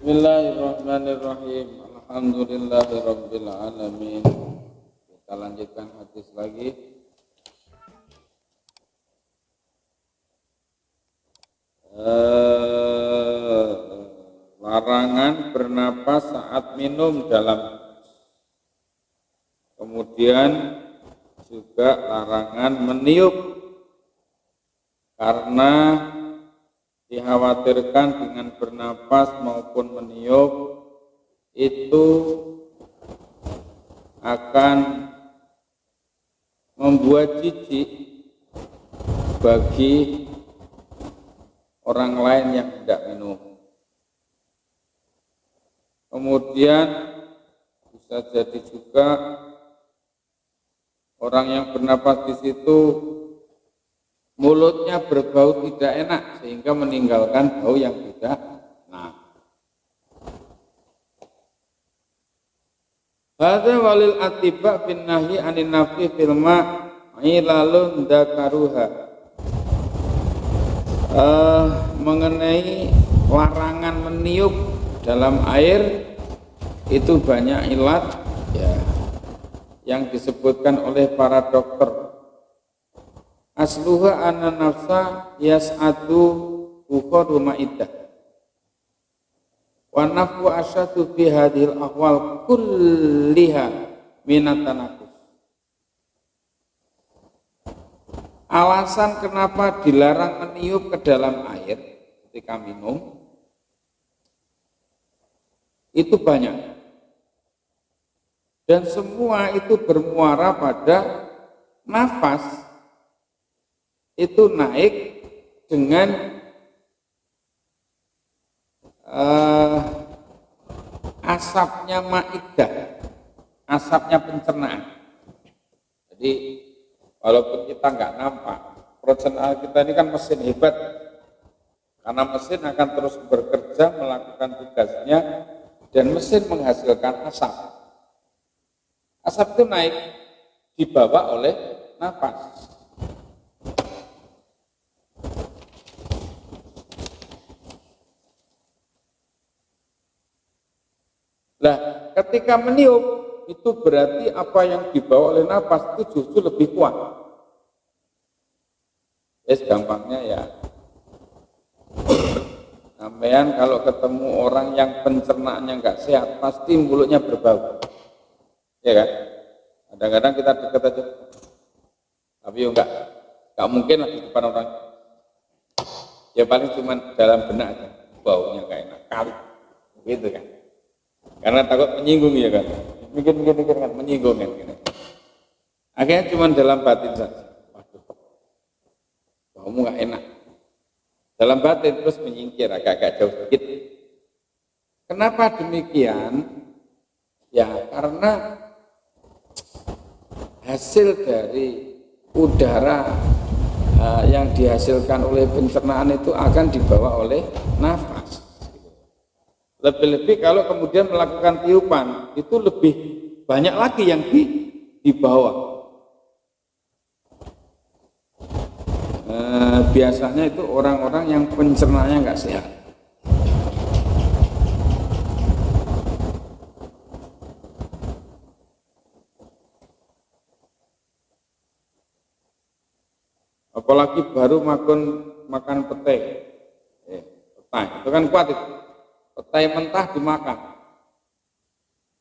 Bismillahirrahmanirrahim. Alhamdulillahirabbil alamin. Kita lanjutkan hadis lagi. Larangan bernapas saat minum dalam. Kemudian juga larangan meniup karena dikhawatirkan dengan bernapas maupun meniup itu akan membuat jijik bagi orang lain yang tidak minum. Kemudian bisa jadi juga orang yang bernapas di situ mulutnya berbau tidak enak sehingga meninggalkan bau yang tidak enak. Hadza walil atiba bin nahyi anin nafi fil ma'i lalun dzakaruha. Mengenai larangan meniup dalam air itu banyak ilat ya yang disebutkan oleh para dokter. Asluha anna nafsa yas'adu bukhar ma'iddah wa nafsu asyadu fi hadhil ahwal kulliha minatanafus. Alasan kenapa dilarang meniup ke dalam air ketika minum itu banyak dan semua itu bermuara pada nafas itu naik dengan asapnya maidah, asapnya pencernaan. Jadi walaupun kita nggak nampak, pencernaan kita ini kan mesin hebat, karena mesin akan terus bekerja melakukan tugasnya dan mesin menghasilkan asap. Asap itu naik dibawa oleh nafas. Nah, ketika meniup itu berarti apa yang dibawa oleh nafas itu justru lebih kuat. Gampangnya ya, sampean kalau ketemu orang yang pencernaannya nggak sehat, pasti mulutnya berbau, ya kan? Kadang-kadang kita dekat aja, tapi nggak mungkin lah di depan orang. Ya paling cuma dalam benak aja, baunya nggak enak kali, gitu kan? Karena takut menyinggung ya kan, mikir kan menyinggung kan. Akhirnya cuma dalam batin saja. Waduh, baumu nggak enak. Dalam batin terus menyingkir agak-agak jauh sedikit. Kenapa demikian? Ya karena hasil dari udara yang dihasilkan oleh pencernaan itu akan dibawa oleh nafas. Lebih-lebih kalau kemudian melakukan tiupan itu lebih banyak lagi yang dibawa. Biasanya itu orang-orang yang pencernaannya nggak sehat. Apalagi baru makan petai, petai itu kan kuat itu. Petai mentah dimakan,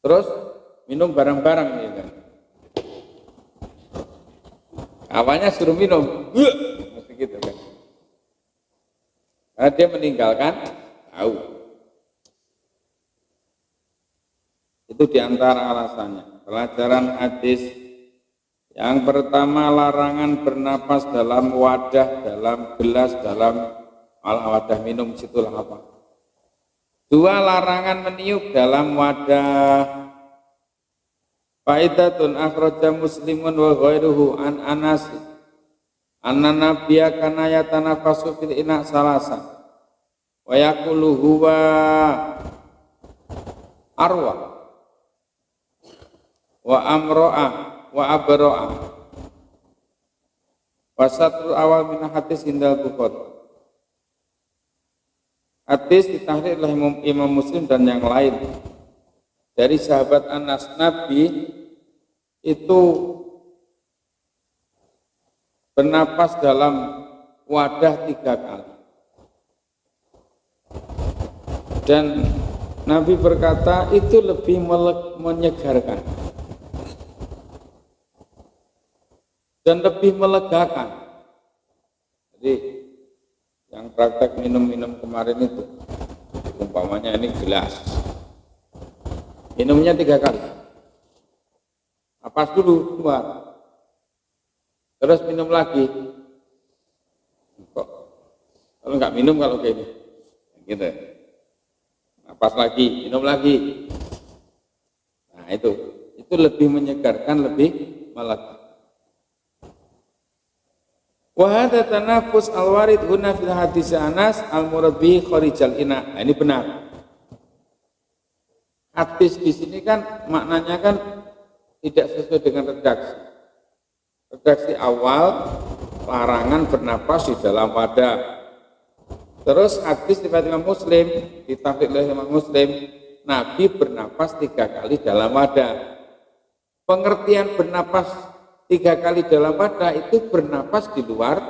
terus minum bareng-bareng ya kan. Awalnya suruh minum, mesti gitu kan. Karena dia meninggalkan tahu. Itu diantara alasannya. Pelajaran hadis yang pertama, larangan bernapas dalam wadah, dalam gelas, dalam wadah minum, situlah apa. Dua, larangan meniup dalam wadah. Faidatun akhraja Muslimun wa ghairuhu an Anas anna nabiyya kana yatanafasu fil ina salasa wa yaqulu huwa arwa wa amro'a wa abro'a. Wasatul awal min hadis indal Bukhari. Hadis ditahrir oleh Imam Muslim dan yang lain. Dari sahabat Anas, Nabi itu bernapas dalam wadah 3 kali. Dan Nabi berkata itu lebih menyegarkan dan lebih melegakan. Jadi yang praktek minum-minum kemarin itu, umpamanya ini gelas, minumnya 3 kali, napas dulu keluar, terus minum lagi. Kok kalau nggak minum kalau kayak ini, gitu, napas lagi, minum lagi. Nah itu lebih menyegarkan, lebih melegakan. Wa hadza tanafus al-warid huna fil hadis Anas al-murad bi kharijal ina. Nah, ini benar. Hadis di sini kan maknanya kan tidak sesuai dengan redaksi. Redaksi awal larangan bernapas di dalam wadah. Terus hadis riwayat Imam Muslim, ditahqiq oleh Imam Muslim, Nabi bernapas 3 kali dalam wadah. Pengertian bernapas 3 kali dalam wadah itu bernapas di luar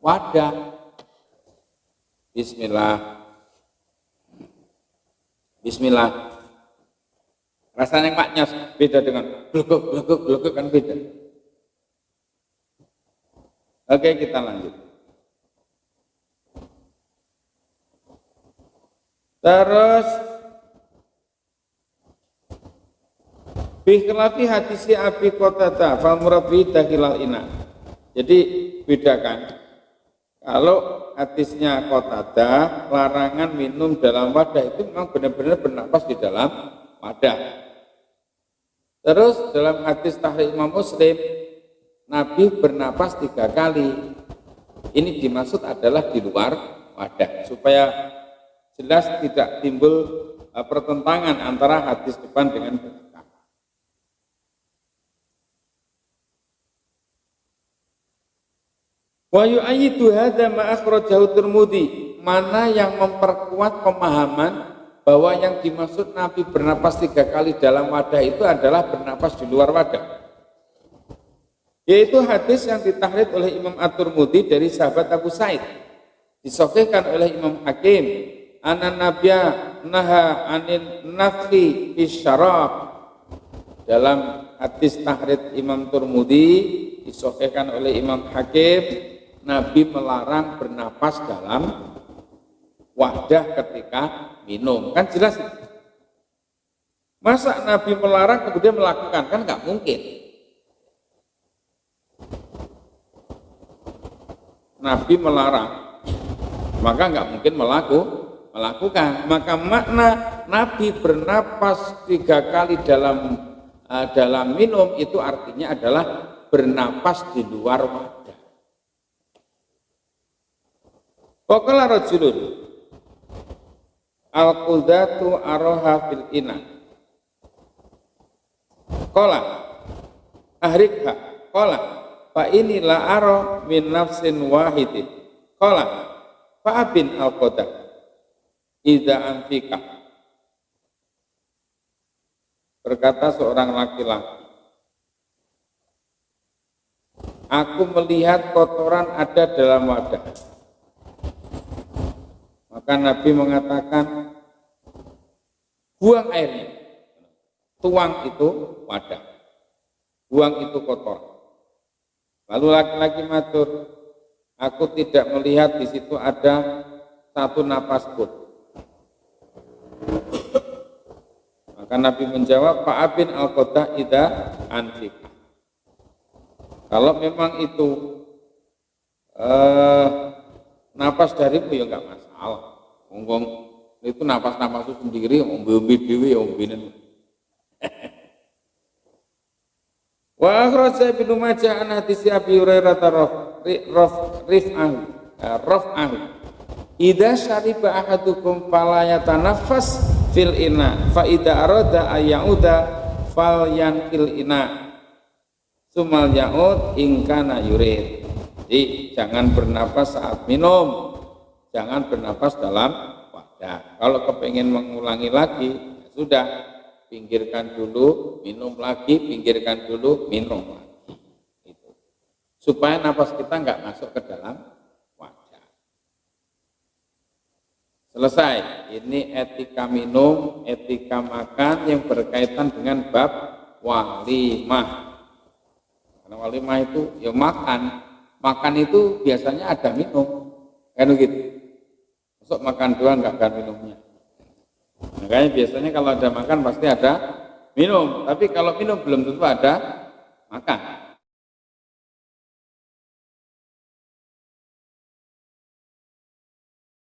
wadah. Bismillah. Bismillah. Rasanya maknyas beda dengan gluguk kan beda. Oke, kita lanjut. Terus bikhlafi hadisi Abi Qatadah fal murad bi dakhilal ina. Jadi bedakan. Kalau hadisnya Qatadah larangan minum dalam wadah itu memang benar-benar bernapas di dalam wadah. Terus dalam hadis tahrir Imam Muslim, Nabi bernapas 3 kali. Ini dimaksud adalah di luar wadah supaya jelas tidak timbul pertentangan antara hadis depan dengan belakang. Wa yu'ayyidu hadza ma akhrajahu Tirmidzi, mana yang memperkuat pemahaman bahwa yang dimaksud Nabi bernapas 3 kali dalam wadah itu adalah bernapas di luar wadah, yaitu hadis yang ditahrid oleh Imam At-Tirmidzi dari sahabat Abu Sa'id, disahihkan oleh Imam Hakim, anna nabiyya naha anin nafli bisyarab. Dalam hadis tahrid Imam Tirmidzi disahihkan oleh Imam Hakim, Nabi melarang bernapas dalam wadah ketika minum. Kan jelas. Masa Nabi melarang kemudian melakukan? Kan nggak mungkin. Nabi melarang, maka nggak mungkin melakukan. Maka makna Nabi bernapas 3 kali dalam minum itu artinya adalah bernapas di luar wadah. Waqala rajulun al-qudatu aroha fil ina. Qala ahrikha. Qala fa inilah aro min nafsin wahidin. Qala fa abin al-qudah idza anfika. Berkata seorang laki-laki, aku melihat kotoran ada dalam wadah. Maka Nabi mengatakan, buang airnya, tuang itu wadah, buang itu kotor. Lalu laki-laki matur, aku tidak melihat di situ ada satu napas pun. Maka Nabi menjawab, Fa'abin al-qudah idza anfika. Kalau memang itu napas darimu ya enggak masalah. Ngomong itu napas-napas itu sendiri, ombe-ombe dewe ya ombenen. Wa akhraja Ibnu Majah an hadis Abi Hurairah raf'ahu. Idza syariba ahadukum fala yatanaffas fil ina fa idza arada ayyauda falyanfil ina sumal yaud in kana yurid. Jadi jangan bernapas saat minum, jangan bernapas dalam wadah. Nah, kalau kepengen mengulangi lagi, ya sudah, pinggirkan dulu, minum lagi, pinggirkan dulu, minum lagi. Itu. Supaya napas kita nggak masuk ke dalam wajah. Selesai. Ini etika minum, etika makan yang berkaitan dengan bab walimah. Karena walimah itu ya makan. Makan itu biasanya ada minum. Kan begitu. Masuk makan doang nggak ada minumnya. Makanya biasanya kalau ada makan pasti ada minum. Tapi kalau minum belum tentu ada makan.